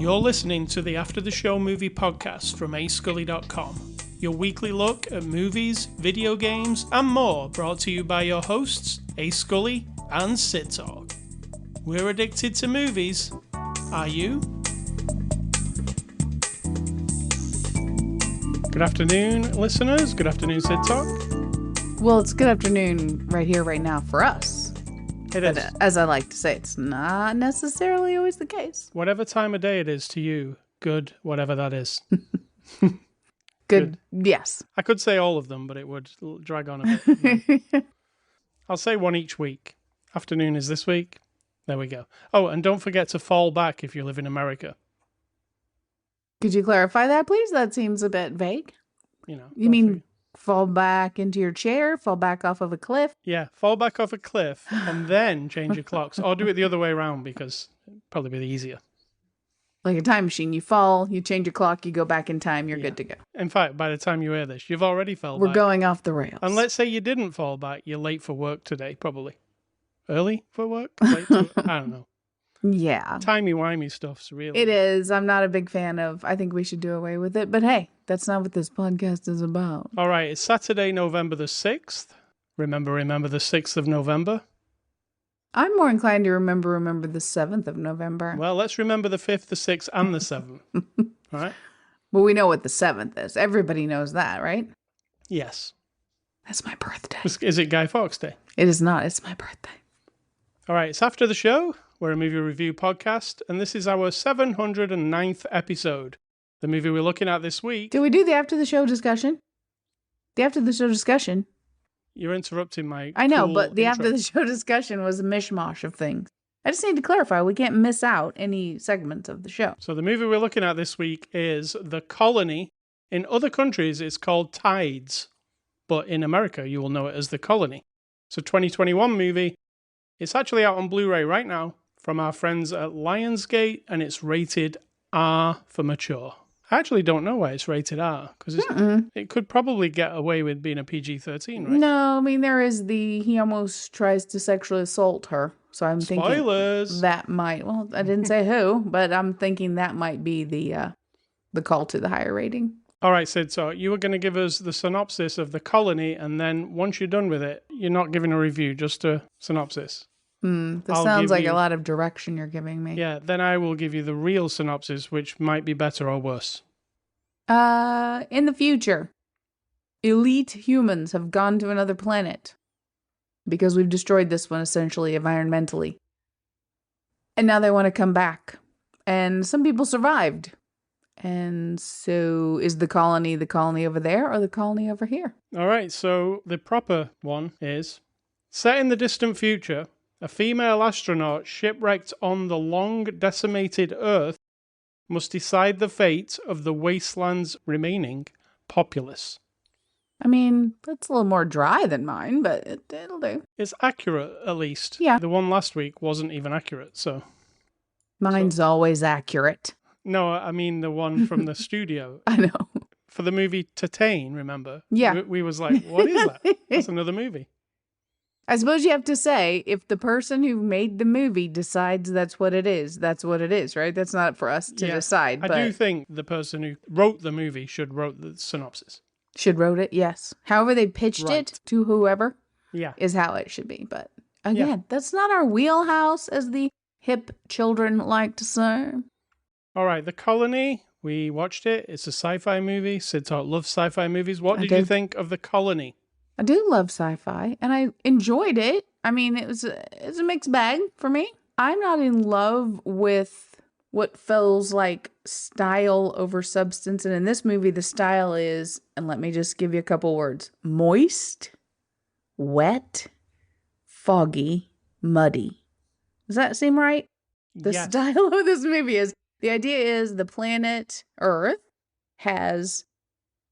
You're listening to the After the Show Movie Podcast from ascully.com, your weekly look at movies, video games, and more, brought to you by your hosts, A Scully and Cidtalk. We're addicted to movies. Are you? Good afternoon, listeners. Good afternoon, Cidtalk. Well, it's good afternoon right here, right now for us. It is. As I like to say, it's not necessarily always the case. Whatever time of day it is to you, good, whatever that is. Good. Yes. I could say all of them, but it would drag on a bit. I'll say one each week. Afternoon is this week. There we go. Oh, and don't forget to fall back if you live in America. Could you clarify that, please? That seems a bit vague. You know. You mean fall back into your chair, fall back off of a cliff? Yeah, fall back off a cliff and then change your clocks. Or do it the other way around because it'd probably be easier. Like a time machine. You fall, you change your clock, you go back in time, you're good to go. In fact, by the time you hear this, you've already fell back. We're going off the rails. And let's say you didn't fall back, you're late for work today, probably. Early for work? Late to, I don't know. Yeah. Timey-wimey stuff's really... It is. I'm not a big fan of, I think we should do away with it. But hey, that's not what this podcast is about. All right, it's Saturday, November the 6th. Remember the 6th of November? I'm more inclined to remember the 7th of November. Well, let's remember the 5th, the 6th, and the 7th. All right? Well, we know what the 7th is. Everybody knows that, right? Yes. That's my birthday. Is it Guy Fawkes Day? It is not. It's my birthday. All right, it's After the Show. We're a movie review podcast, and this is our 709th episode. The movie we're looking at this week... Did we do the after the show discussion? The after the show discussion? You're interrupting my I know, cool but the intro. after the show discussion was a mishmash of things. I just need to clarify, we can't miss out any segments of the show. So the movie we're looking at this week is The Colony. In other countries, it's called Tides, but in America, you will know it as The Colony. It's a 2021 movie. It's actually out on Blu-ray right now from our friends at Lionsgate, and it's rated R for mature. I actually don't know why it's rated R, because it could probably get away with being a PG-13, right? No, I mean, there is he almost tries to sexually assault her. So I'm Spoilers. Thinking that might, well, I didn't say who, but I'm thinking that might be the call to the higher rating. All right, Sid, so you were going to give us the synopsis of The Colony, and then once you're done with it, you're not giving a review, just a synopsis. This sounds like a lot of direction you're giving me. Yeah, then I will give you the real synopsis, which might be better or worse. In the future, elite humans have gone to another planet because we've destroyed this one essentially environmentally. And now they want to come back. And some people survived. And so is the colony over there or the colony over here? All right, so the proper one is, set in the distant future, a female astronaut shipwrecked on the long decimated Earth must decide the fate of the wasteland's remaining populace. I mean, that's a little more dry than mine, but it'll do. It's accurate, at least. Yeah. The one last week wasn't even accurate, so... Mine's always accurate. No, I mean the one from the studio. I know. For the movie Titane, remember? Yeah. We was like, what is that? That's another movie. I suppose you have to say, if the person who made the movie decides that's what it is, right? That's not for us to decide. I do think the person who wrote the movie should wrote the synopsis. Should wrote it, yes. However they pitched it to whoever is how it should be. But again, that's not our wheelhouse, as the hip children like to say. All right, The Colony, we watched it. It's a sci-fi movie. Cidtalk loves sci-fi movies. What did you think of The Colony? I do love sci-fi, and I enjoyed it. I mean, it's a mixed bag for me. I'm not in love with what feels like style over substance, and in this movie, the style is, and let me just give you a couple words, moist, wet, foggy, muddy. Does that seem right? The style of this movie is, the idea is the planet Earth has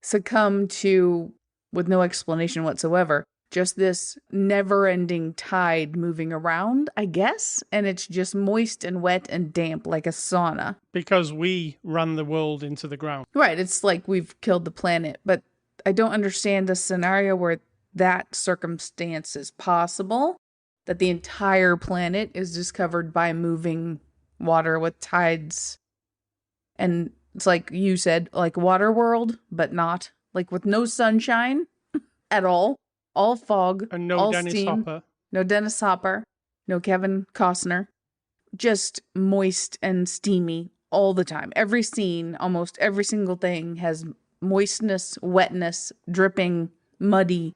succumbed to, with no explanation whatsoever, just this never-ending tide moving around, I guess, and it's just moist and wet and damp like a sauna. Because we ran the world into the ground. Right, it's like we've killed the planet, but I don't understand a scenario where that circumstance is possible, that the entire planet is just covered by moving water with tides And it's like you said, like Waterworld, but not. Like with no sunshine at all fog, And no all Dennis steam, Hopper. no Dennis Hopper, no Kevin Costner. Just moist and steamy all the time. Every scene, almost every single thing has moistness, wetness, dripping, muddy,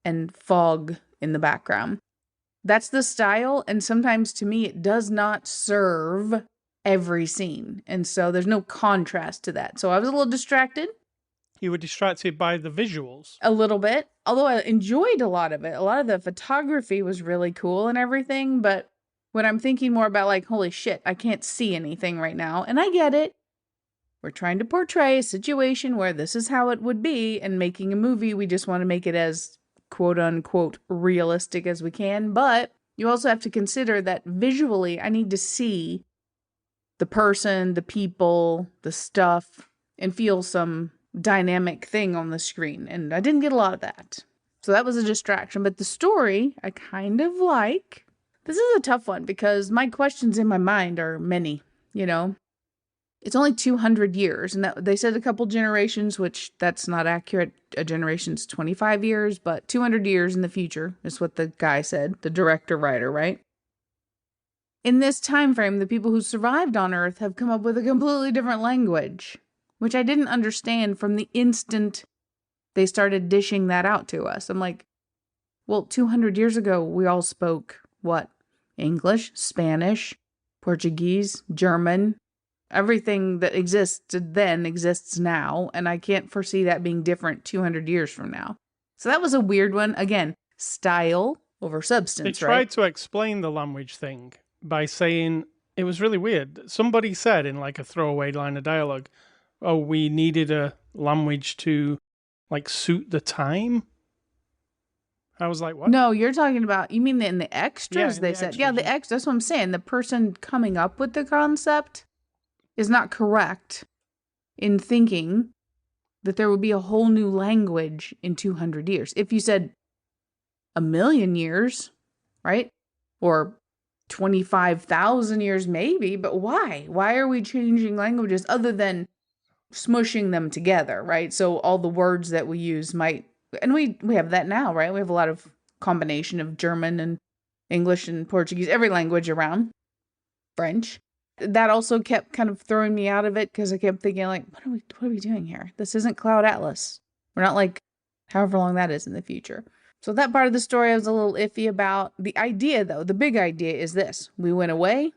and fog in the background. That's the style, and sometimes to me it does not serve every scene. And so there's no contrast to that. So I was a little distracted. You were distracted by the visuals. A little bit, although I enjoyed a lot of it. A lot of the photography was really cool and everything, but when I'm thinking more about like, holy shit, I can't see anything right now, and I get it. We're trying to portray a situation where this is how it would be, and making a movie, we just want to make it as quote unquote realistic as we can, but you also have to consider that visually I need to see the person, the people, the stuff, and feel some dynamic thing on the screen, and I didn't get a lot of that. So that was a distraction, but the story I kind of like. This is a tough one because my questions in my mind are many, you know. It's only 200 years, and that, they said a couple generations, which that's not accurate. A generation's 25 years, but 200 years in the future is what the guy said, the director-writer, right? In this time frame, the people who survived on Earth have come up with a completely different language, which I didn't understand from the instant they started dishing that out to us. I'm like, well, 200 years ago, we all spoke, what? English, Spanish, Portuguese, German. Everything that existed then exists now, and I can't foresee that being different 200 years from now. So that was a weird one. Again, style over substance, They right? tried to explain the language thing by saying, it was really weird. Somebody said in like a throwaway line of dialogue, oh, we needed a language to like suit the time. I was like, what? No, you're talking about, you mean in the extras, Yeah, in they the said. extras, Yeah, the yeah. extras, that's what I'm saying. The person coming up with the concept is not correct in thinking that there would be a whole new language in 200 years. If you said a million years, right? Or 25,000 years maybe, but why? Why are we changing languages other than smushing them together, right? So all the words that we use might, and we have that now, right? We have a lot of combination of German and English and Portuguese, every language around, French. That also kept kind of throwing me out of it because I kept thinking like, what are we doing here? This isn't Cloud Atlas. We're not like however long that is in the future. So that part of the story I was a little iffy about. The idea though, the big idea is this. We went away.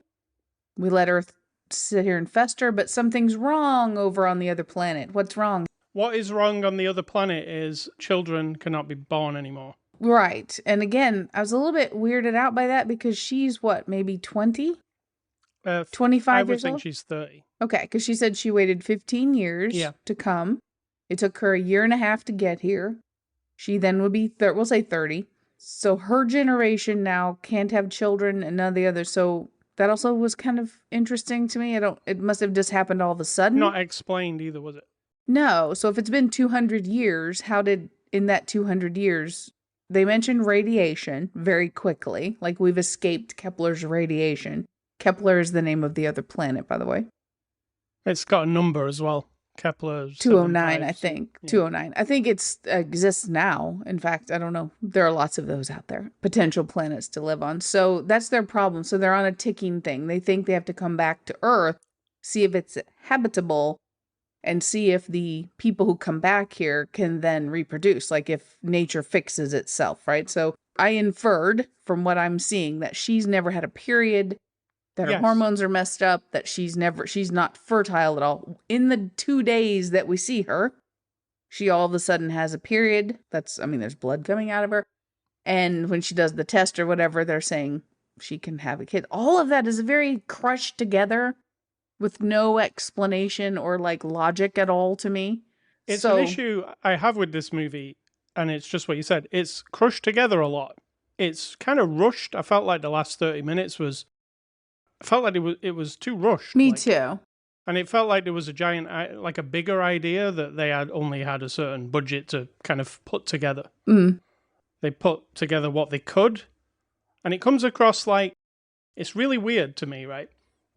We let Earth sit here and fester, but something's wrong over on the other planet. What's wrong? What is wrong on the other planet is children cannot be born anymore. Right. And again, I was a little bit weirded out by that because she's what, maybe 20? 25 I would years think old? she's 30. Okay, because she said she waited 15 years Yeah. to come. It took her a year and a half to get here. She then would be, we'll say 30. So her generation now can't have children and none of the others. So that also was kind of interesting to me. It must have just happened all of a sudden. Not explained either, was it? No. So if it's been 200 years, how did, in that 200 years, they mentioned radiation very quickly, like we've escaped Kepler's radiation. Kepler is the name of the other planet, by the way. It's got a number as well. Kepler 209, I think. Yeah. 209. I think it exists now. In fact, I don't know. There are lots of those out there. Potential planets to live on. So that's their problem. So they're on a ticking thing. They think they have to come back to Earth, see if it's habitable, and see if the people who come back here can then reproduce, like if nature fixes itself, right? So I inferred from what I'm seeing that she's never had a period, that her hormones are messed up, that she's not fertile at all. In the 2 days that we see her, she all of a sudden has a period. There's blood coming out of her. And when she does the test or whatever, they're saying she can have a kid. All of that is very crushed together with no explanation or like logic at all to me. It's an issue I have with this movie, and it's just what you said. It's crushed together a lot. It's kind of rushed. I felt like the last 30 minutes I felt like it was too rushed. Me too. And it felt like there was a bigger idea that they had only had a certain budget to kind of put together. Mm. They put together what they could, and it comes across like, it's really weird to me, right?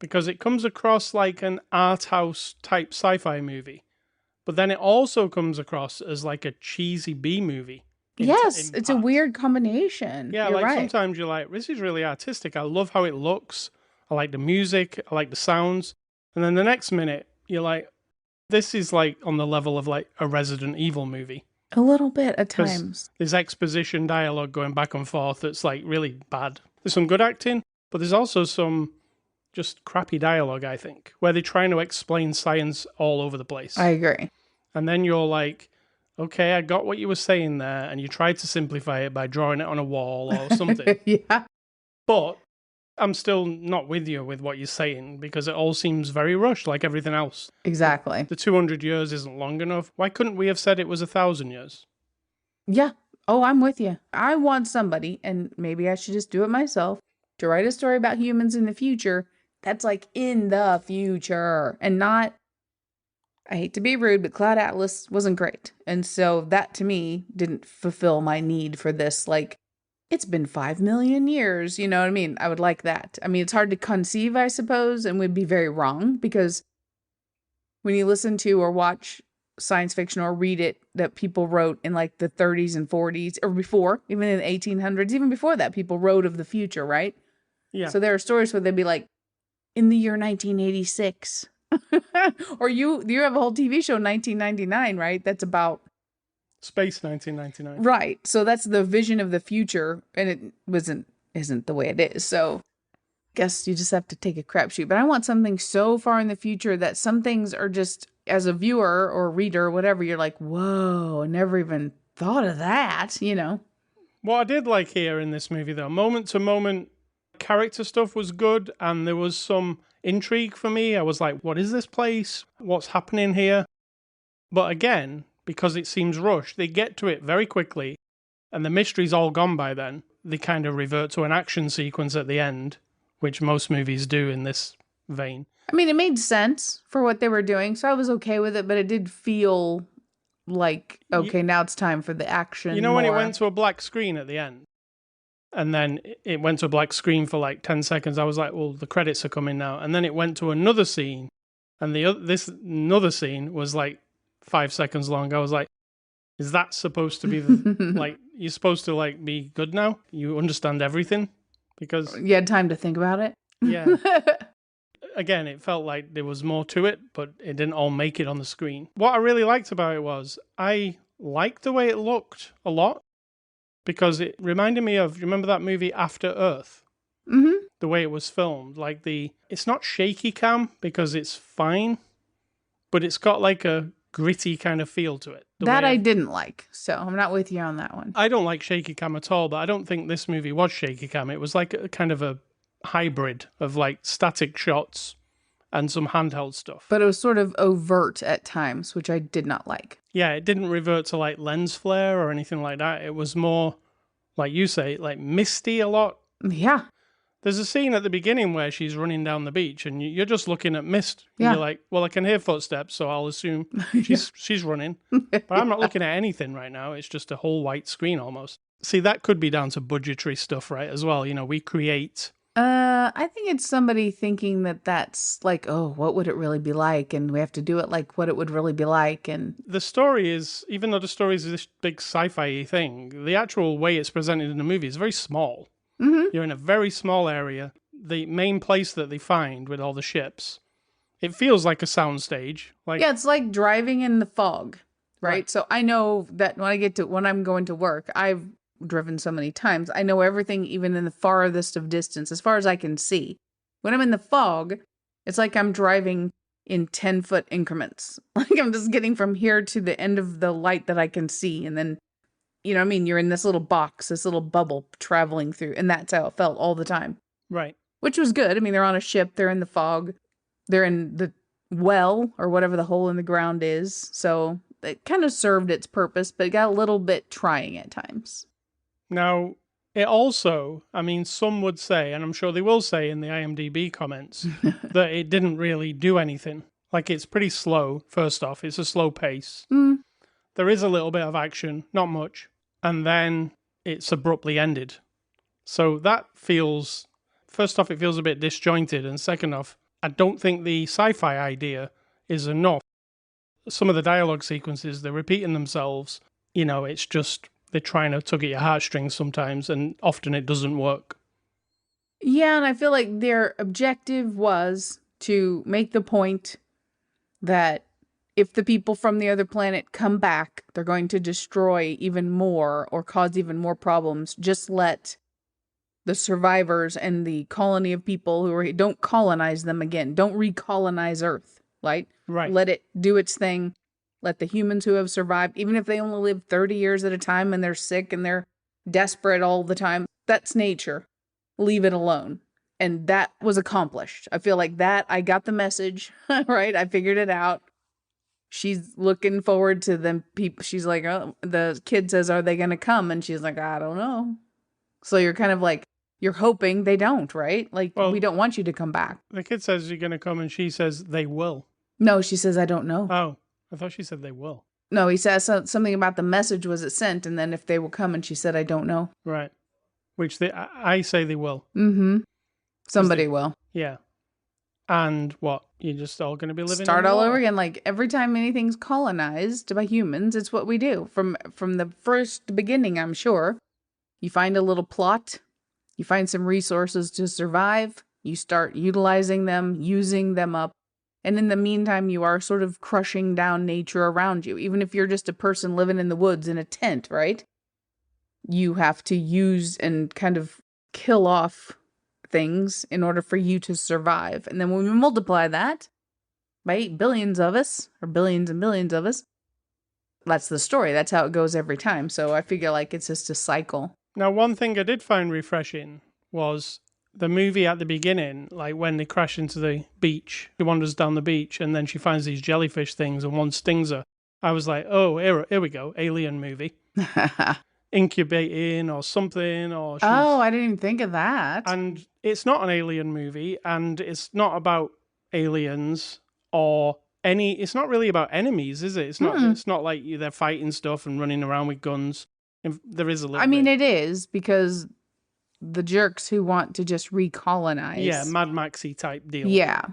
because it comes across like an art house type sci-fi movie, but then it also comes across as like a cheesy B movie. Yes, it's a weird combination. Yeah, You're like right. sometimes you're like, this is really artistic. I love how it looks. I like the music. I like the sounds. And then the next minute, you're like, this is like on the level of like a Resident Evil movie. A little bit at Because times. there's exposition dialogue going back and forth that's like really bad. There's some good acting, but there's also some just crappy dialogue, I think, where they're trying to explain science all over the place. I agree. And then you're like, okay, I got what you were saying there, and you tried to simplify it by drawing it on a wall or something. Yeah. But I'm still not with you with what you're saying because it all seems very rushed, like everything else. Exactly. The 200 years isn't long enough. Why couldn't we have said it was 1,000 years? Yeah. Oh, I'm with you. I want somebody, and maybe I should just do it myself, to write a story about humans in the future that's like in the future and not, I hate to be rude, but Cloud Atlas wasn't great. And so that to me didn't fulfill my need for this, like, it's been 5 million years. You know what I mean? I would like that. I mean, it's hard to conceive, I suppose, and would be very wrong because when you listen to or watch science fiction or read it that people wrote in like the 30s and 40s or before, even in the 1800s, even before that, people wrote of the future, right? Yeah. So there are stories where they'd be like, in the year 1986. Or you have a whole TV show, 1999, right? That's about Space 1999. right. So that's the vision of the future, and it isn't the way it is. So guess you just have to take a crapshoot. But I want something so far in the future that some things are just, as a viewer or reader or whatever, you're like, whoa, I never even thought of that, you know? What I did like here in this movie, though, moment to moment character stuff was good, and there was some intrigue for me. I was like, what is this place? What's happening here? But again, because it seems rushed, they get to it very quickly, and the mystery's all gone by then. They kind of revert to an action sequence at the end, which most movies do in this vein. I mean, it made sense for what they were doing, so I was okay with it, but it did feel like, okay, now it's time for the action. You know, when it went to a black screen at the end, and then it went to a black screen for like 10 seconds, I was like, well, the credits are coming now. And then it went to another scene, and this another scene was like 5 seconds long. I was like, is that supposed to be like, you're supposed to like be good now? You understand everything? Because you had time to think about it? Yeah. Again, it felt like there was more to it, but it didn't all make it on the screen. What I really liked about it was I liked the way it looked a lot because it reminded me of, you remember that movie After Earth? Mm-hmm. The way it was filmed. Like it's not shaky cam because it's fine, but it's got like a gritty kind of feel to it. That I didn't like, so I'm not with you on that one. I don't like shaky cam at all, but I don't think this movie was shaky cam. It was like a kind of a hybrid of like static shots and some handheld stuff. But it was sort of overt at times, which I did not like. Yeah, it didn't revert to like lens flare or anything like that. It was more, like you say, like misty a lot. Yeah. There's a scene at the beginning where she's running down the beach and you're just looking at mist. And Yeah. You're like, well, I can hear footsteps, so I'll assume she's running. But I'm not looking at anything right now. It's just a whole white screen almost. See, that could be down to budgetary stuff, right, as well. You know, we create... I think it's somebody thinking that that's like, oh, what would it really be like? And we have to do it like what it would really be like. And the story is, even though the story is this big sci-fi thing, the actual way it's presented in the movie is very small. Mm-hmm. You're in a very small area. The main place that they find with all the ships, it feels like a soundstage. Like, yeah, it's like driving in the fog, right? So I know that when I'm going to work, I've driven so many times. I know everything, even in the farthest of distance, as far as I can see. When I'm in the fog, it's like I'm driving in 10-foot increments. Like I'm just getting from here to the end of the light that I can see. And then, you know what I mean? You're in this little box, this little bubble traveling through. And that's how it felt all the time. right. Which was good. I mean, they're on a ship. They're in the fog. They're in the well or whatever the hole in the ground is. So it kind of served its purpose, but it got a little bit trying at times. Now, it also, I mean, some would say, and I'm sure they will say in the IMDb comments, that it didn't really do anything. Like, it's pretty slow, first off. It's a slow pace. Mm. There is a little bit of action, not much. And then it's abruptly ended. So that feels, first off, it feels a bit disjointed. And second off, I don't think the sci-fi idea is enough. Some of the dialogue sequences, they're repeating themselves. It's just they're trying to tug at your heartstrings sometimes, and often it doesn't work. Yeah, and I feel like their objective was to make the point that if the people from the other planet come back, they're going to destroy even more or cause even more problems. Just let the survivors and the colony of people don't colonize them again. Don't recolonize Earth, right? Right. Let it do its thing. Let the humans who have survived, even if they only live 30 years at a time and they're sick and they're desperate all the time, that's nature. Leave it alone. And that was accomplished. I feel like that, I got the message, right? I figured it out. She's looking forward to them people. She's like, oh, the kid says, are they going to come? And she's like, I don't know. So you're kind of like, you're hoping they don't, right? Like, we don't want you to come back. The kid says you're going to come, and she says they will. No, she says, I don't know. Oh, I thought she said they will. No, he says something about the message was it sent, and then if they will come, and she said, I don't know. Right. Which I say they will. Mm-hmm. Somebody will. Yeah. And what? You're just all going to be living Start all over again. Like, every time anything's colonized by humans, it's what we do. From the first beginning, I'm sure. You find a little plot. You find some resources to survive. You start utilizing them, using them up. And in the meantime, you are sort of crushing down nature around you. Even if you're just a person living in the woods in a tent, right? You have to use and kind of kill off things in order for you to survive. And then when we multiply that by 8 billions of us, or billions and billions of us, that's the story. That's how it goes every time. So I figure like it's just a cycle. Now, one thing I did find refreshing was the movie at the beginning, like when they crash into the beach, she wanders down the beach and then she finds these jellyfish things and one stings her. I was like, oh, here we go, alien movie. Incubating or something. Oh, I didn't even think of that. And it's not an alien movie, and it's not about aliens or it's not really about enemies, is it? It's not. It's not like they're fighting stuff and running around with guns. There is a little. I mean, it is because the jerks who want to just recolonize. Yeah, Mad Maxy type deal. Yeah.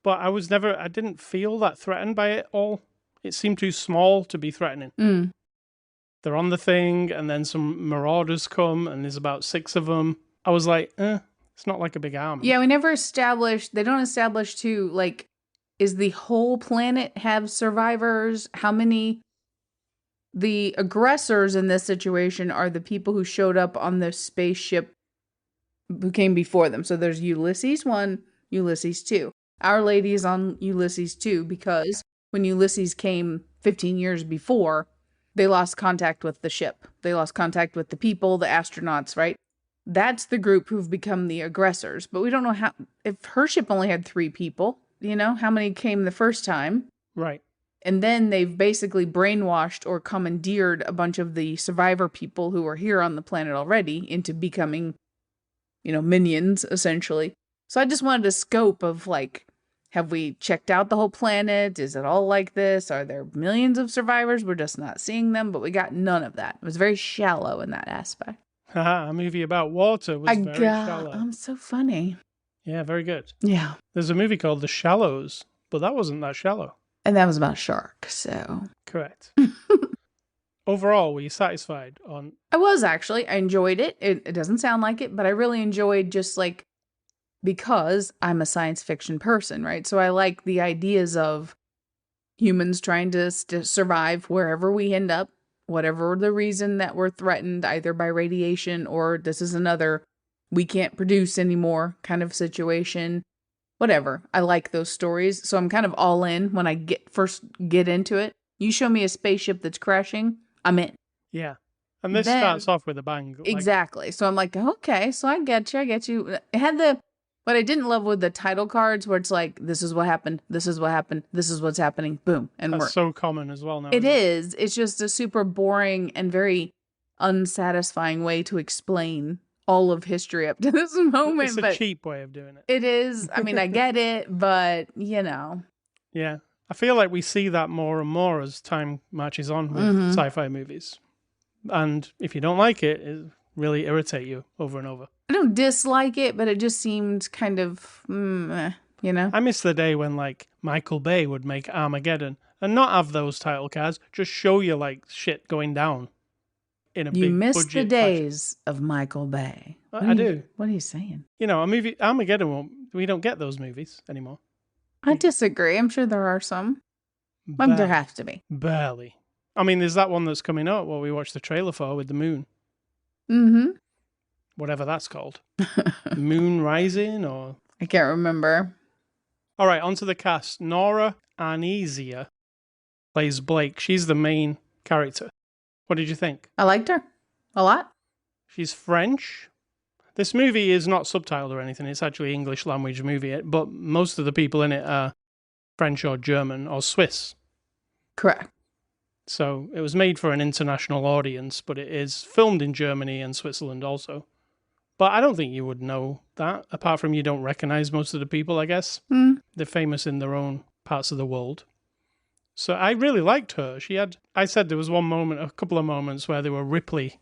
But I didn't feel that threatened by it all. It seemed too small to be threatening. They're on the thing, and then some marauders come, and there's about 6 of them. I was like, it's not like a big army. Yeah, they don't establish too, like, is the whole planet have survivors? How many? The aggressors in this situation are the people who showed up on the spaceship who came before them. So there's Ulysses 1, Ulysses 2. Our Lady is on Ulysses 2 because when Ulysses came 15 years before, they lost contact with the ship. They lost contact with the people, the astronauts, right? That's the group who've become the aggressors. But we don't know how, if her ship only had 3 people, how many came the first time? Right. And then they've basically brainwashed or commandeered a bunch of the survivor people who are here on the planet already into becoming, minions, essentially. So I just wanted a scope of, like, have we checked out the whole planet? Is it all like this? Are there millions of survivors? We're just not seeing them, but we got none of that. It was very shallow in that aspect. A movie about water was very shallow. I'm so funny. Yeah, very good. Yeah. There's a movie called The Shallows, but that wasn't that shallow. And that was about a shark, so. Correct. Overall, were you satisfied on? I was, actually. I enjoyed it. It doesn't sound like it, but I really enjoyed just like, because I'm a science fiction person, right? So I like the ideas of humans trying to survive wherever we end up, whatever the reason that we're threatened, either by radiation or this is another we can't produce anymore kind of situation. Whatever. I like those stories. So I'm kind of all in when I first get into it. You show me a spaceship that's crashing, I'm in. Yeah. And this starts off with a bang. Exactly. So I'm like, okay, so I get you. It had what I didn't love with the title cards where it's like, this is what happened, this is what happened, this is what's happening, boom. And that's so common as well now. It is. It's just a super boring and very unsatisfying way to explain all of history up to this moment. It's a cheap way of doing it. It is. I mean, I get it, but, Yeah. I feel like we see that more and more as time marches on with sci-fi movies. And if you don't like it, it really irritate you over and over. I don't dislike it, but it just seemed kind of you know? I miss the day when, like, Michael Bay would make Armageddon and not have those title cards, just show you, like, shit going down in a You big miss the budget fashion. days of Michael Bay. I do. What are you saying? You know, a movie, Armageddon, we don't get those movies anymore. I disagree. I'm sure there are some. There have to be. Barely. I mean, there's that one that's coming up, what we watched the trailer for with the moon. Mm-hmm. Whatever that's called. Moon Rising or... I can't remember. All right, onto the cast. Nora Anesia plays Blake. She's the main character. What did you think? I liked her a lot. She's French. This movie is not subtitled or anything. It's actually an English language movie, but most of the people in it are French or German or Swiss. Correct. So it was made for an international audience, but it is filmed in Germany and Switzerland also. But I don't think you would know that, apart from you don't recognize most of the people, I guess. They're famous in their own parts of the world. So I really liked her. I said there was a couple of moments where they were Ripley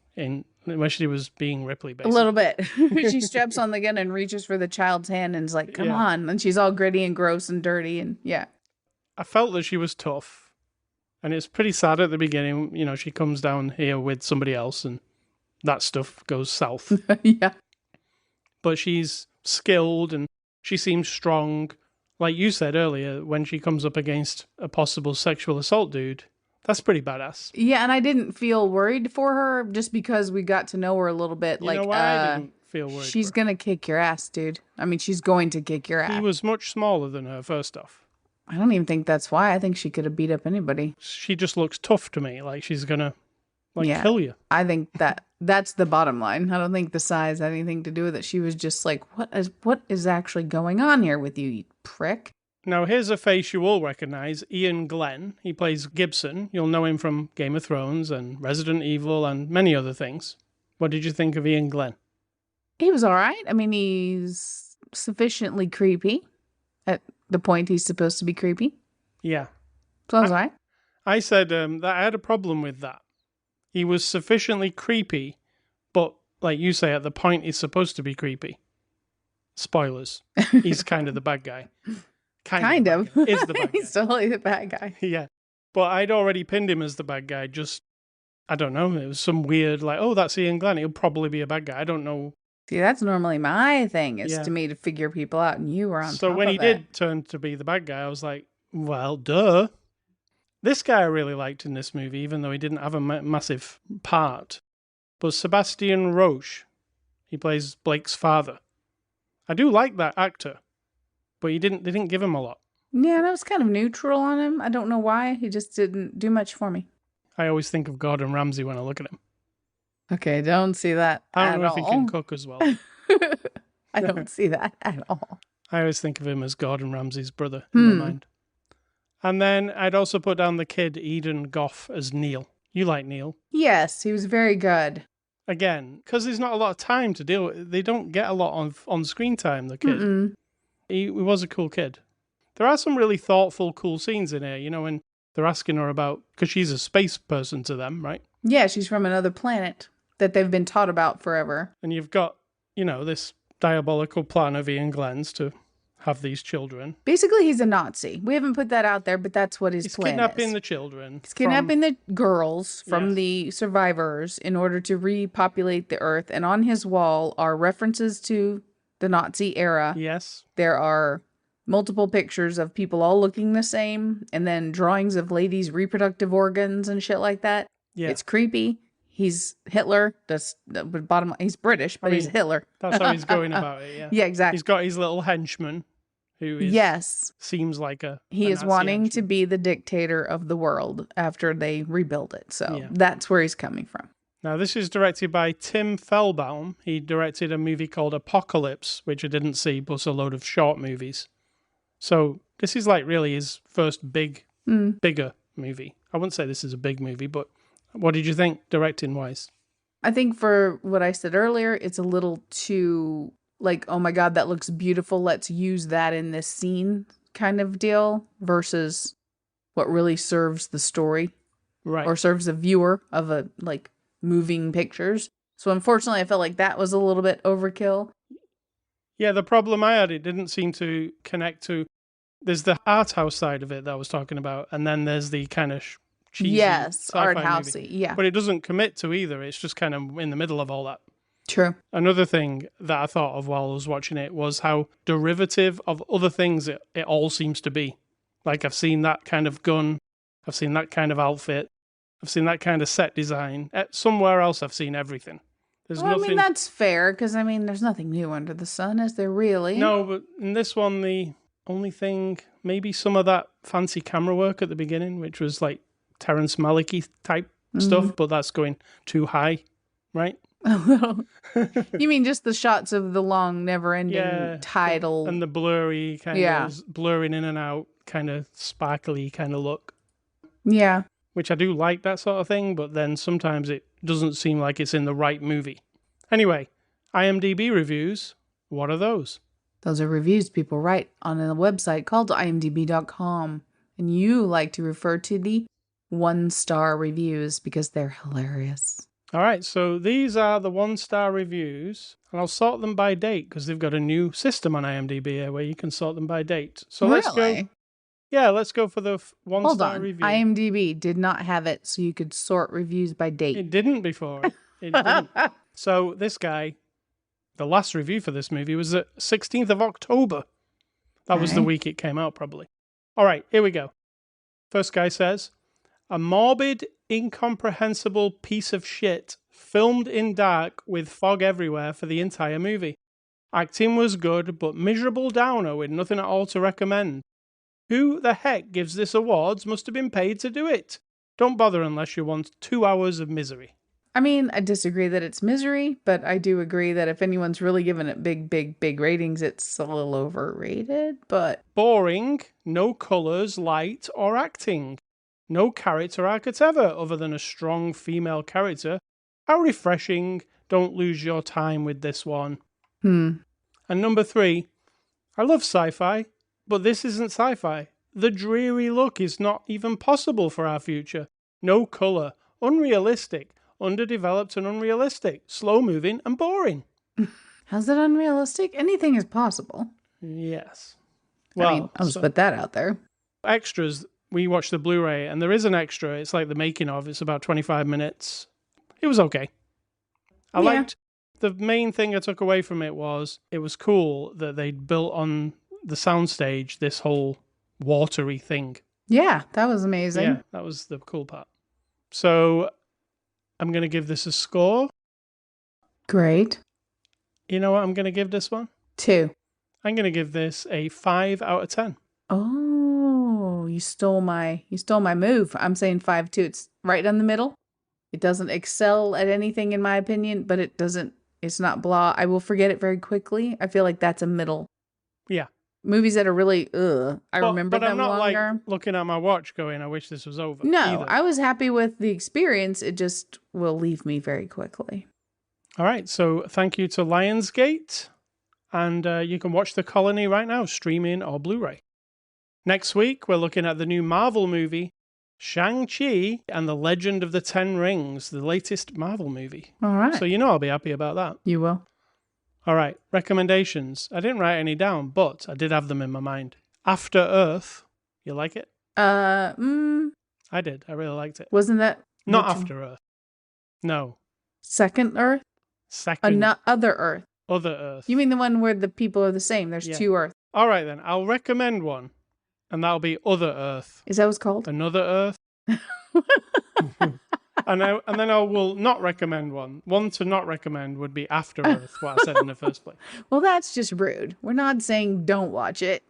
where she was being Ripley, basically. A little bit. She straps on the gun and reaches for the child's hand and is like, come on. And she's all gritty and gross and dirty and yeah. I felt that she was tough. And it's pretty sad at the beginning. You know, she comes down here with somebody else and that stuff goes south. Yeah. But she's skilled and she seems strong. Like you said earlier, when she comes up against a possible sexual assault dude, that's pretty badass. Yeah, and I didn't feel worried for her just because we got to know her a little bit. You know why I didn't feel worried? She's going to kick your ass, dude. I mean, she's going to kick your ass. He was much smaller than her, first off. I don't even think that's why. I think she could have beat up anybody. She just looks tough to me, like she's going to kill you. I think that's the bottom line. I don't think the size had anything to do with it. She was just like, what is actually going on here with you, you prick? Now, here's a face you will recognize, Ian Glenn. He plays Gibson. You'll know him from Game of Thrones and Resident Evil and many other things. What did you think of Ian Glenn? He was all right. I mean, he's sufficiently creepy at the point he's supposed to be creepy. Yeah. So I was all right. I said that I had a problem with that. He was sufficiently creepy, but like you say, at the point he's supposed to be creepy. Spoilers. He's kind of the bad guy. Kind of. Is the bad guy. He's totally the bad guy. Yeah. But I'd already pinned him as the bad guy. Just, I don't know. It was some weird, like, oh, that's Ian Glenn. He'll probably be a bad guy. I don't know. See, that's normally my thing, is to me to figure people out, and you were on top of it. So when he did turn to be the bad guy, I was like, well, duh. This guy I really liked in this movie, even though he didn't have a massive part, was Sebastian Roche. He plays Blake's father. I do like that actor, but they didn't give him a lot. Yeah, and I was kind of neutral on him. I don't know why. He just didn't do much for me. I always think of Gordon Ramsay when I look at him. Okay, don't see that I don't know if he can cook as well. I don't see that at all. I always think of him as Gordon Ramsay's brother in my mind. And then I'd also put down the kid, Eden Goff, as Neil. You like Neil? Yes, he was very good. Again, because there's not a lot of time to deal with. They don't get a lot on screen time, the kid. He was a cool kid. There are some really thoughtful, cool scenes in here, you know, when they're asking her about, because she's a space person to them, right? Yeah, she's from another planet that they've been taught about forever. And you've got, you know, this diabolical plan of Ian Glenn's to have these children. Basically, he's a Nazi. We haven't put that out there, but that's what his plan is. He's kidnapping the children. He's kidnapping the girls from the survivors in order to repopulate the Earth. And on his wall are references to the Nazi era. Yes. There are multiple pictures of people all looking the same, and then drawings of ladies' reproductive organs and shit like that. Yeah. It's creepy. He's Hitler. That's the bottom line. He's British, but he's Hitler. That's how he's going about it, yeah. Yeah, exactly. He's got his little henchman who seems like he is Nazi wanting henchman. to be the dictator of the world after they rebuild it. So that's where he's coming from. Now, this is directed by Tim Fellbaum. He directed a movie called Apocalypse, which I didn't see, plus a load of short movies. So this is like really his first bigger movie. I wouldn't say this is a big movie, but what did you think directing-wise? I think for what I said earlier, it's a little too like, oh my God, that looks beautiful. Let's use that in this scene kind of deal versus what really serves the story. Right. Or serves the viewer of a like moving pictures. So unfortunately, I felt like that was a little bit overkill. Yeah, the problem I had, it didn't seem to connect to. There's the art house side of it that I was talking about, and then there's the kind of cheesy Yes, art sci-fi movie. housey. Yeah, But it doesn't commit to either. It's just kind of in the middle of all that. true. Another thing that I thought of while I was watching it was how derivative of other things it all seems to be. Like, I've seen that kind of gun, I've seen that kind of outfit, I've seen that kind of set design. Somewhere else I've seen everything. There's Well, nothing... I mean, that's fair, because, I mean, there's nothing new under the sun, is there really? No, but in this one, the only thing, maybe some of that fancy camera work at the beginning, which was like Terrence Malick type stuff, but that's going too high, right? A little. You mean just the shots of the long, never-ending title. And the blurry kind of blurring in and out, kind of sparkly kind of look. Yeah. Which I do like that sort of thing, but then sometimes it doesn't seem like it's in the right movie. Anyway, IMDb reviews, what are those? Those are reviews people write on a website called imdb.com. And you like to refer to the 1-star reviews because they're hilarious. All right, so these are the 1-star reviews, and I'll sort them by date because they've got a new system on IMDb here where you can sort them by date. So let's go. Yeah, let's go for the 1-star review. IMDb did not have it so you could sort reviews by date. It didn't before. It didn't. So this guy, the last review for this movie was the 16th of October. That was the week it came out, probably. All right, here we go. First guy says, a morbid, incomprehensible piece of shit filmed in dark with fog everywhere for the entire movie. Acting was good, but miserable downer with nothing at all to recommend. Who the heck gives this awards must have been paid to do it. Don't bother unless you want 2 hours of misery. I mean, I disagree that it's misery, but I do agree that if anyone's really giving it big ratings, it's a little overrated, but... Boring, no colours, light, or acting. No character arc ever, other than a strong female character. How refreshing. Don't lose your time with this one. And number 3, I love sci-fi, but this isn't sci-fi. The dreary look is not even possible for our future. No colour, unrealistic, underdeveloped and unrealistic, slow-moving and boring. How's that unrealistic? Anything is possible. Yes. Well, I mean, I'll just put that out there. Extras, we watched the Blu-ray, and there is an extra. It's like the making of. It's about 25 minutes. It was okay. I liked... The main thing I took away from it was cool that they'd built on the soundstage this whole watery thing. Yeah, that was amazing. Yeah, that was the cool part. So I'm going to give this a score. Great. You know what I'm going to give this one? 2. I'm going to give this a 5 out of 10. Oh, you stole my move. I'm saying 5 too. It's right down the middle. It doesn't excel at anything in my opinion, but it's not blah. I will forget it very quickly. I feel like that's a middle. Yeah. Movies that are really, I remember them longer. But I'm not like looking at my watch going, I wish this was over. No, either. I was happy with the experience. It just will leave me very quickly. All right. So thank you to Lionsgate. And you can watch The Colony right now, streaming or Blu-ray. Next week, we're looking at the new Marvel movie, Shang-Chi and the Legend of the Ten Rings, the latest Marvel movie. All right. So you know I'll be happy about that. You will. All right, recommendations. I didn't write any down, but I did have them in my mind. After Earth. You like it? I did. I really liked it. Wasn't that... Not After Earth. No. Second Earth? Second. Other Earth. Other Earth. You mean the one where the people are the same? There's 2 Earths. All right, then. I'll recommend one. And that'll be Other Earth. Is that what it's called? Another Earth. and then I will not recommend one. One to not recommend would be After Earth, what I said in the first place. Well, that's just rude. We're not saying don't watch it.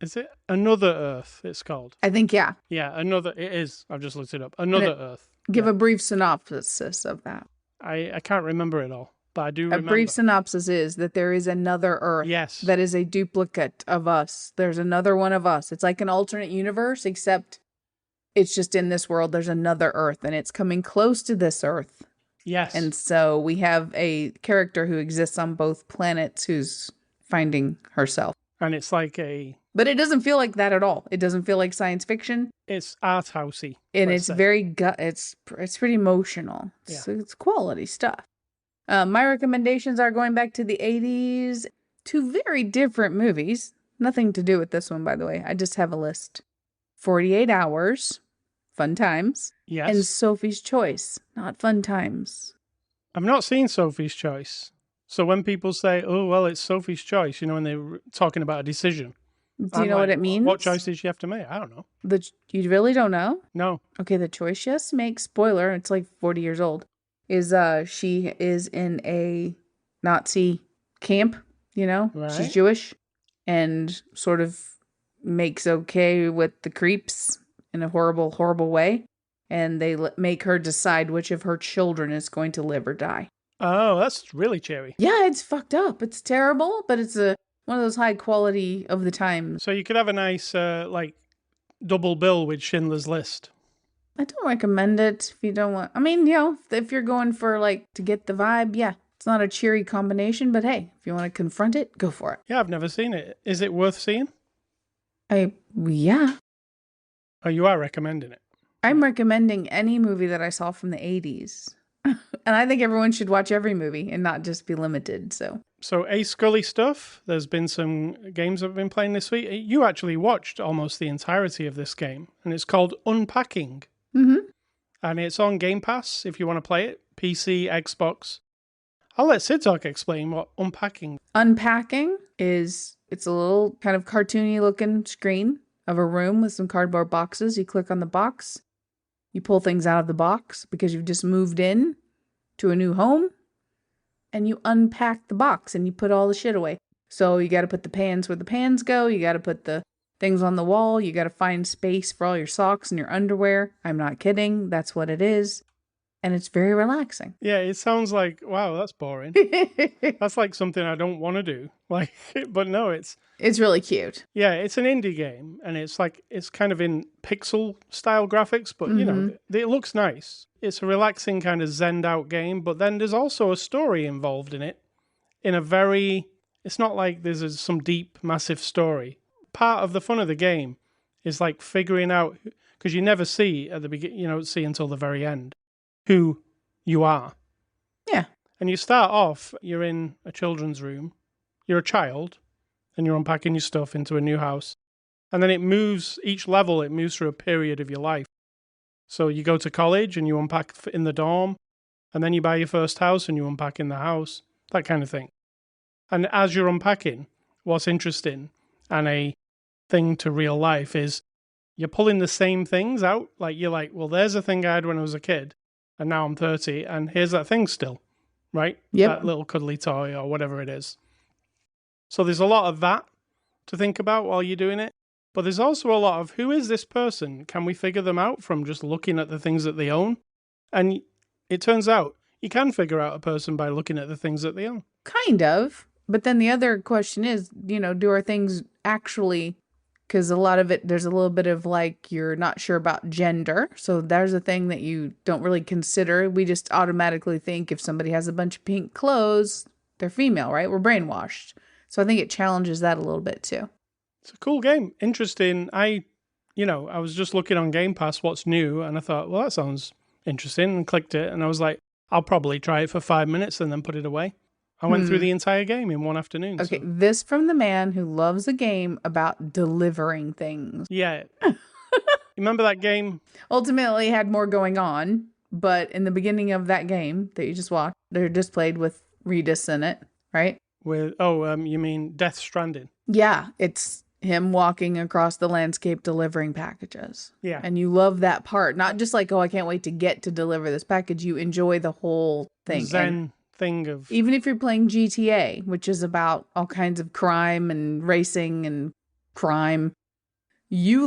Is it Another Earth, it's called? I think, yeah. Yeah, it is. I've just looked it up. Another Earth. Give a brief synopsis of that. I can't remember it all, but I do remember. A brief synopsis is that there is another Earth. Yes. That is a duplicate of us. There's another one of us. It's like an alternate universe, except it's just in this world. There's another Earth, and it's coming close to this Earth. Yes. And so we have a character who exists on both planets who's finding herself. And it's like a... But it doesn't feel like that at all. It doesn't feel like science fiction. It's art housey. And it's very it's pretty emotional. Yeah. So it's quality stuff. My recommendations are going back to the 80s. Two very different movies. Nothing to do with this one, by the way. I just have a list. 48 Hours, Fun Times, and Yes. Sophie's Choice, not Fun Times. I've not seen Sophie's Choice. So when people say, oh, well, it's Sophie's Choice, when they're talking about a decision. Do you know what it means? What choice did she have to make? I don't know. You really don't know? No. Okay, the choice she has to make, spoiler, it's like 40 years old, is she is in a Nazi camp, Right. She's Jewish and sort of makes okay with the creeps in a horrible, horrible way. And they make her decide which of her children is going to live or die. Oh, that's really cheery. Yeah, it's fucked up. It's terrible, but it's one of those high quality of the time. So you could have a nice, double bill with Schindler's List. I don't recommend it if you don't want... I mean, if you're going for, to get the vibe, yeah. It's not a cheery combination, but hey, if you want to confront it, go for it. Yeah, I've never seen it. Is it worth seeing? Yeah. Oh, you are recommending it? I'm recommending any movie that I saw from the 80s. And I think everyone should watch every movie and not just be limited, so... So, A Scully stuff, there's been some games I've been playing this week. You actually watched almost the entirety of this game, and it's called Unpacking. Mm-hmm. And it's on Game Pass if you want to play it. PC, Xbox. I'll let Cidtalk explain what Unpacking. Unpacking it's a little kind of cartoony looking screen of a room with some cardboard boxes. You click on the box. You pull things out of the box because you've just moved in to a new home. And you unpack the box and you put all the shit away. So you got to put the pans where the pans go. You got to put the things on the wall. You got to find space for all your socks and your underwear. I'm not kidding. That's what it is. And it's very relaxing. Yeah, it sounds like, wow, that's boring. That's like something I don't want to do. But no, it's really cute. Yeah, it's an indie game, and it's kind of in pixel style graphics, but it looks nice. It's a relaxing kind of zened out game, but then there's also a story involved in it. It's not like there's some deep, massive story. Part of the fun of the game is figuring out, because you never see at the beginning, you don't see until the very end who you are. Yeah. And you start off, you're in a children's room, you're a child, and you're unpacking your stuff into a new house. And then each level, it moves through a period of your life. So you go to college and you unpack in the dorm, and then you buy your first house and you unpack in the house, that kind of thing. And as you're unpacking, what's interesting and a thing to real life is you're pulling the same things out. You're like, well, there's a thing I had when I was a kid, and now I'm 30, and here's that thing still, right? Yep. That little cuddly toy or whatever it is. So there's a lot of that to think about while you're doing it. But there's also a lot of, who is this person? Can we figure them out from just looking at the things that they own? And it turns out you can figure out a person by looking at the things that they own. Kind of. But then the other question is, do our things actually, because a lot of it, there's a little bit of you're not sure about gender. So there's a thing that you don't really consider. We just automatically think if somebody has a bunch of pink clothes, they're female, right? We're brainwashed. So I think it challenges that a little bit too. It's a cool game. Interesting. I was just looking on Game Pass, what's new, and I thought, well, that sounds interesting, and clicked it, and I was like, I'll probably try it for 5 minutes and then put it away. I went through the entire game in one afternoon. Okay, this from the man who loves a game about delivering things. Yeah. You remember that game? Ultimately, it had more going on, but in the beginning of that game that you just watched, they're displayed with Redis in it, right? You mean Death Stranding? Yeah, it's him walking across the landscape delivering packages. Yeah. And you love that part. Not just I can't wait to get to deliver this package. You enjoy the whole thing. Zen thing of... Even if you're playing GTA, which is about all kinds of crime and racing and crime, you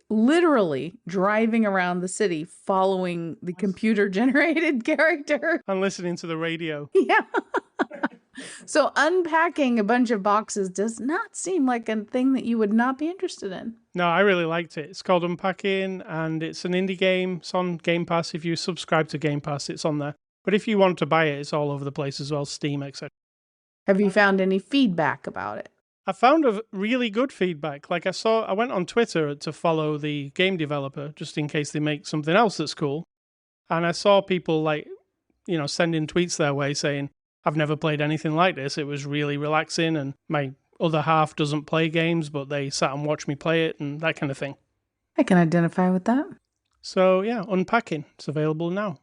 literally driving around the city following the computer-generated character. And listening to the radio. Yeah. So unpacking a bunch of boxes does not seem like a thing that you would not be interested in. No, I really liked it. It's called Unpacking, and it's an indie game. It's on Game Pass. If you subscribe to Game Pass, it's on there. But if you want to buy it, it's all over the place as well, Steam, etc. Have you found any feedback about it? I found a really good feedback. I went on Twitter to follow the game developer, just in case they make something else that's cool. And I saw people sending tweets their way saying, I've never played anything like this. It was really relaxing, and my other half doesn't play games, but they sat and watched me play it and that kind of thing. I can identify with that. So yeah, Unpacking. It's available now.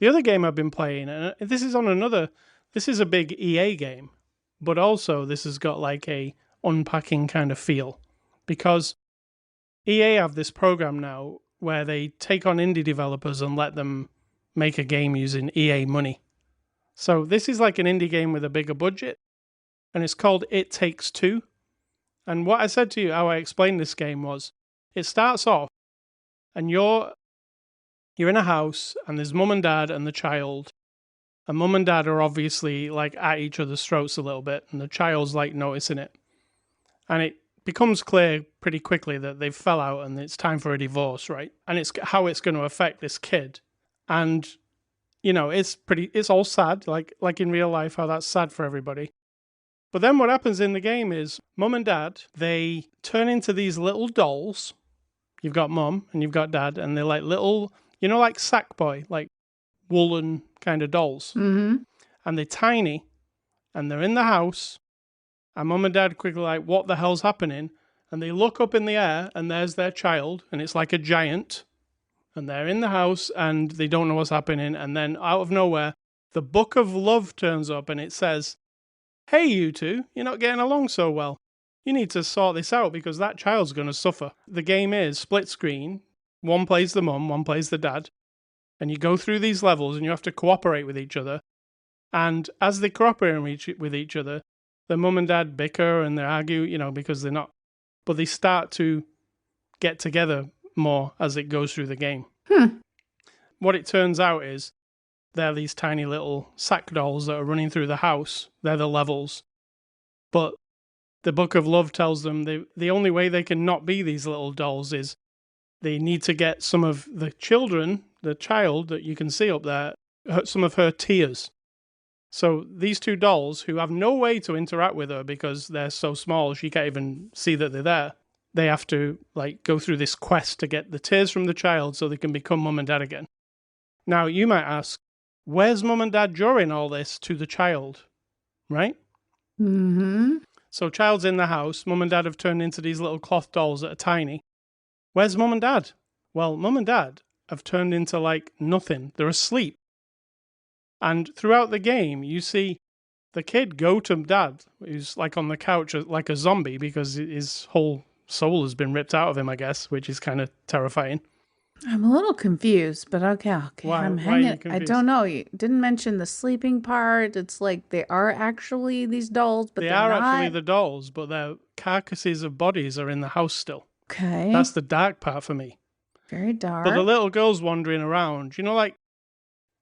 The other game I've been playing, and this is a big EA game, but also this has got like a unpacking kind of feel, because EA have this program now where they take on indie developers and let them make a game using EA money. So this is like an indie game with a bigger budget, and it's called It Takes Two. And what I said to you, how I explained this game was, it starts off and you're in a house and there's mum and dad and the child. And mum and dad are obviously like at each other's throats a little bit, and the child's like noticing it. And it becomes clear pretty quickly that they've fell out and it's time for a divorce, right? And it's how it's going to affect this kid. And, you know, it's all sad, like in real life, how that's sad for everybody. But then what happens in the game is mum and dad, they turn into these little dolls. You've got mum and you've got dad, and they're like little, you know, like Sackboy, like woolen kind of dolls. Mm-hmm. And they're tiny, and they're in the house, and mum and dad quickly like, what the hell's happening? And they look up in the air, and there's their child, and it's like a giant, and they're in the house, and they don't know what's happening, and then out of nowhere, the Book of Love turns up, and it says, hey, you two, you're not getting along so well. You need to sort this out because that child's going to suffer. The game is split screen. One plays the mum, one plays the dad. And you go through these levels and you have to cooperate with each other. And as they cooperate with each other, the mum and dad bicker and they argue, you know, because they're not. But they start to get together more as it goes through the game. What it turns out is they're these tiny little sack dolls that are running through the house. They're the levels. But the Book of Love tells them the only way they can not be these little dolls is they need to get some of the children, the child that you can see up there, some of her tears. So these two dolls, who have no way to interact with her because they're so small, she can't even see that they're there. They have to like go through this quest to get the tears from the child so they can become mum and dad again. Now, you might ask, where's mum and dad during all this to the child, right? Mm-hmm. So child's in the house, mum and dad have turned into these little cloth dolls that are tiny. Where's mum and dad? Well, mum and dad have turned into like nothing. They're asleep. And throughout the game, you see the kid go to dad, who's like on the couch like a zombie because his whole soul has been ripped out of him, I guess, which is kind of terrifying. I'm a little confused, but okay. Why I'm are you hanging. I confused? don't know. You didn't mention the sleeping part. It's like they are actually these dolls, but They they're are not. actually the dolls, but their carcasses of bodies are in the house still. Okay. That's the dark part for me. Very dark. But the little girl's wandering around. You know, like,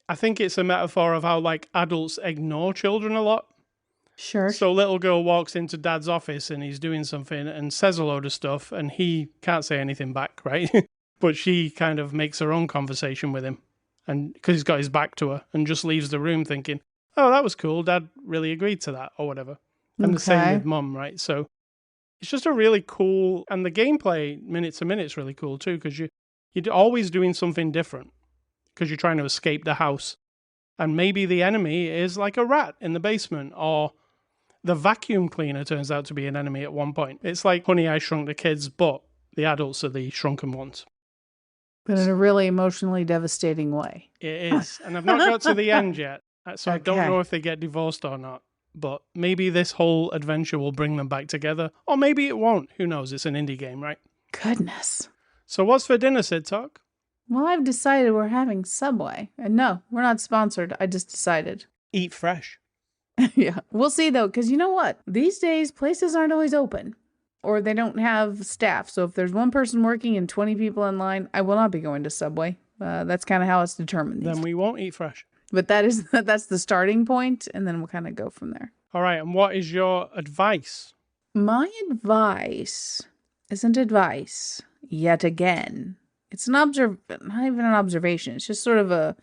I think it's a metaphor of how, like, adults ignore children a lot. Sure. So little girl walks into dad's office and he's doing something and says a load of stuff and he can't say anything back, right? But she kind of makes her own conversation with him, and because he's got his back to her, and just leaves the room thinking, oh, that was cool. Dad really agreed to that or whatever. And the same with mum, right? So it's just a really cool, and the gameplay minute to minute is really cool too, because you're always doing something different because you're trying to escape the house. And maybe the enemy is like a rat in the basement, or the vacuum cleaner turns out to be an enemy at one point. It's like Honey, I Shrunk the Kids, but the adults are the shrunken ones. But in a really emotionally devastating way. It is. And I've not got to the end yet, so I don't Okay. know if they get divorced or not. But maybe this whole adventure will bring them back together, or maybe it won't. Who knows? It's an indie game, right? Goodness. So what's for dinner, Cidtalk? Well, I've decided we're having Subway. And no, we're not sponsored. I just decided. Eat fresh. Yeah. We'll see, though, because you know what? These days, places aren't always open. Or they don't have staff. So if there's one person working and 20 people in line, I will not be going to Subway. That's kind of how it's determined. Then we won't eat fresh. But that's the starting point, and then we'll kind of go from there. All right, and what is your advice? My advice isn't advice yet again. It's not even an observation. It's just sort of a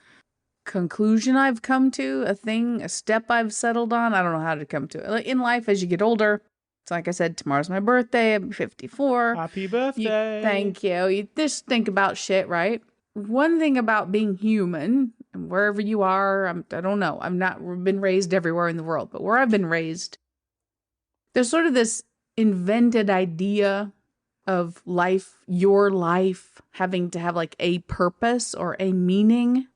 conclusion I've come to, a step I've settled on. I don't know how to come to it. Like in life, as you get older, it's like I said, tomorrow's my birthday. I'm 54. Happy birthday. Thank you. You just think about shit, right? One thing about being human, wherever you are, I don't know. I've not been raised everywhere in the world, but where I've been raised, there's sort of this invented idea of life, your life, having to have like a purpose or a meaning,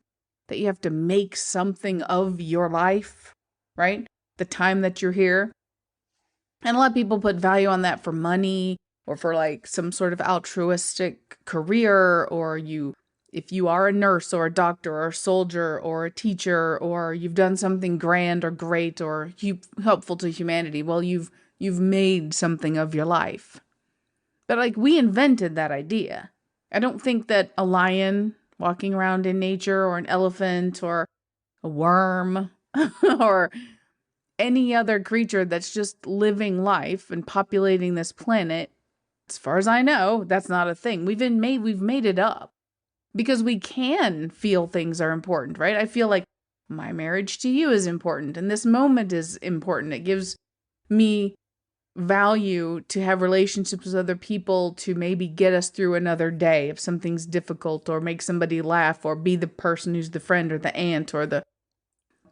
that you have to make something of your life, right? The time that you're here. And a lot of people put value on that for money or for like some sort of altruistic career, or if you are a nurse or a doctor or a soldier or a teacher, or you've done something grand or great or helpful to humanity, well, you've made something of your life. But like, we invented that idea. I don't think that a lion walking around in nature, or an elephant, or a worm, or any other creature that's just living life and populating this planet, as far as I know, that's not a thing. We've made it up because we can feel things are important, right? I feel like my marriage to you is important, and this moment is important. It gives me value to have relationships with other people, to maybe get us through another day if something's difficult, or make somebody laugh, or be the person who's the friend or the aunt or the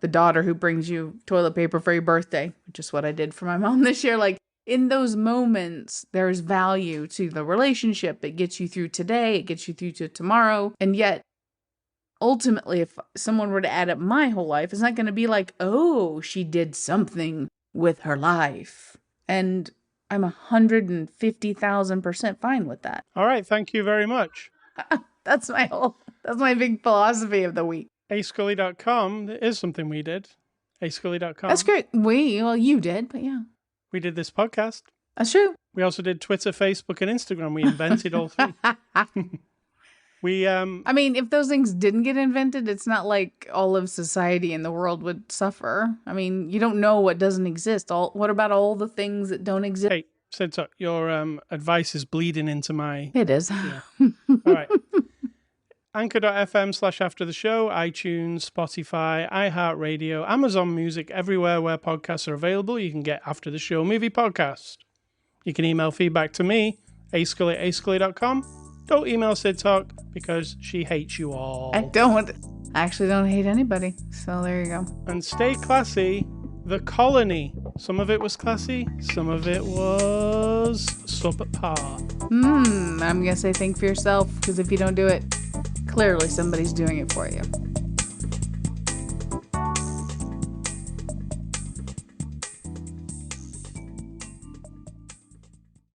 daughter who brings you toilet paper for your birthday, which is what I did for my mom this year. Like, in those moments, there's value to the relationship. It gets you through today, it gets you through to tomorrow. And yet, ultimately, if someone were to add up my whole life, it's not going to be like, oh, she did something with her life. And I'm 150,000% fine with that. All right. Thank you very much. That's my big philosophy of the week. ascully.com is something we did. ascully.com. That's great. You did, but yeah. We did this podcast. That's true. We also did Twitter, Facebook, and Instagram. We invented all three. I mean, if those things didn't get invented, it's not like all of society in the world would suffer. I mean, you don't know what doesn't exist. What about all the things that don't exist? Hey, Cidtalk, your advice is bleeding into my... It is. Yeah. All right. Anchor.fm/after the show, iTunes, Spotify, iHeartRadio, Amazon Music, everywhere where podcasts are available, you can get After the Show Movie Podcast. You can email feedback to me, ascully@ascully.com. Don't email Cidtalk because she hates you all. I actually don't hate anybody. So there you go. And stay classy. The Colony. Some of it was classy. Some of it was subpar. I'm going to say think for yourself, because if you don't do it, clearly somebody's doing it for you.